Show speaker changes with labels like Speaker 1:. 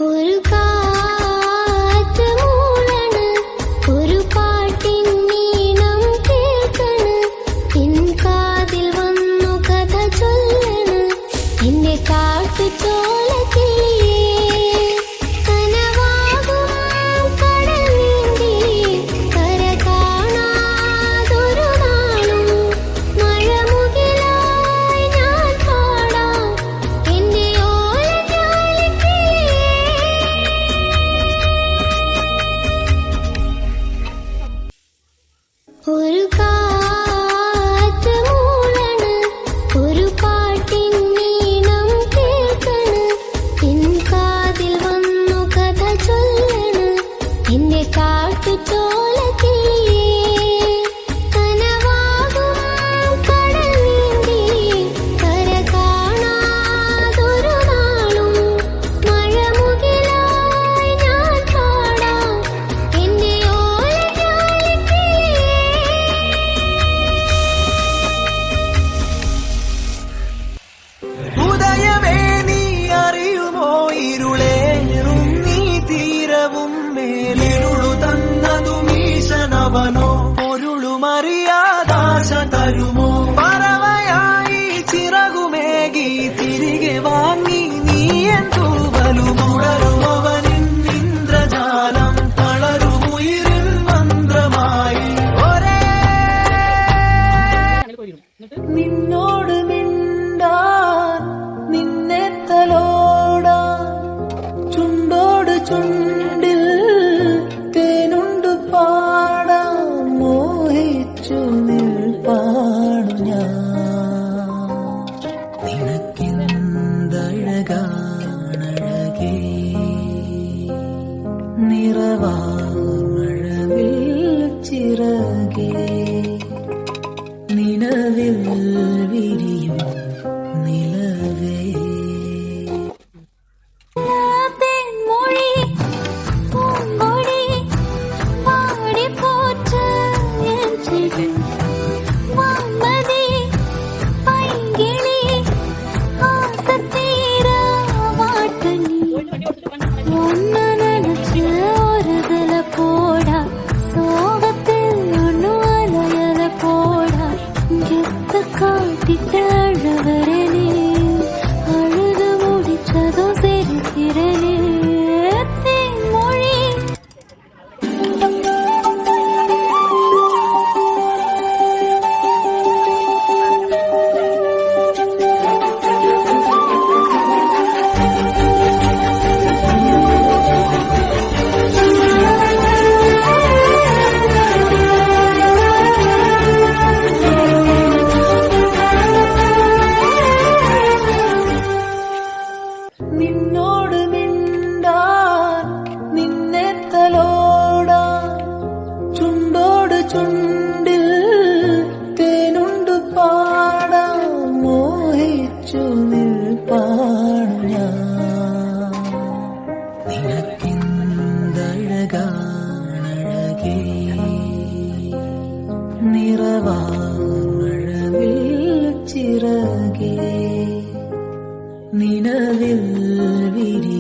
Speaker 1: ഒരു കാറ്റ് മൂളണ്, ഒരു പാട്ടിൻ ഈണം കേൾക്കണ്, എൻ കാതിൽ വന്നു കഥ ചൊല്ലണ്, എന്റെ കാട്ടുചോല കിളിയേ. കനവാകും കടൽ നീന്തി കര കാണാതൊരു നാളും മഴമുകിലായി ഞാൻ പാടാം എന്റെ ഓലഞ്ഞാലിക്കിളിയേ. ഒരു കാറ്റ് മൂളണ്, ഒരു പാട്ടിൻ ഈണം കേൾക്കണ്, എൻ കാതിൽ വന്നു കഥ ചൊല്ലണ്, എന്റെ കാട്ടുചോല കിളിയേ. കനവാകും കടൽ നീന്തി കര കാണാതൊരു നാളും മഴമുകിലായി ഞാൻ പാടാം എന്റെ ഓലഞ്ഞാലിക്കിളിയേ.
Speaker 2: ഉദയമേ നീ അറിയുമോ ഇരുളേറും നീ തീരവും മേലിരുളു തന്നതും ഈശനവനോ പൊരുളുമറിയാതാശ തരുമോ പറവയായി ചിറകുമേകി തിരികെ വാങ്ങി നീ എൻ തൂവലുമുടരും അവനിൻ ഇന്ദ്രജാലം തളരുമുയിരിൽ മന്ത്രമായി ഒരേ നിന്നോട് മിണ്ടാൻ നിന്നെ തലോടാൻ ചുണ്ടോട് ചുണ്ടിൽ തേനുണ്ട് പാടാൻ മോഹിച്ചു നിൽപ്പാടു ഞാൻ നിനക്കെന്തഴകാണഴകേ നിറവാമഴവിൽ ചിറകേ നിലവിൽ വിരിയും നിലവേ
Speaker 1: തെന്മൊഴി പൂങ്കൊടി പാടി പോറ്റ് എൻ ചെവി വാമതി പൈങ്കിളി ആസത്തീര വാട്ടനി ഒന്ന് നനച്ച് ഒരു തല പോടാ സോകത്തിൽ ഒന്നു അലയല പോടാ ഗെത്ത കാട്ടിട്ട് അഴവരനെ അഴുതു മുടിച്ചതോ സെരിത്തിരനെ തെന്മൊഴി
Speaker 2: നിന്നോട് മിണ്ടാൻ നിന്നെ തലോടാൻ ചുണ്ടോട് ചുണ്ടിൽ തേനുണ്ട് പാടാൻ മോഹിച്ചു നിൽപ്പാടു ഞാൻ നിനക്കെന്തഴകാണഴകേ നിറവാമഴവിൽ ചിറകേ നിലവിൽ വിരി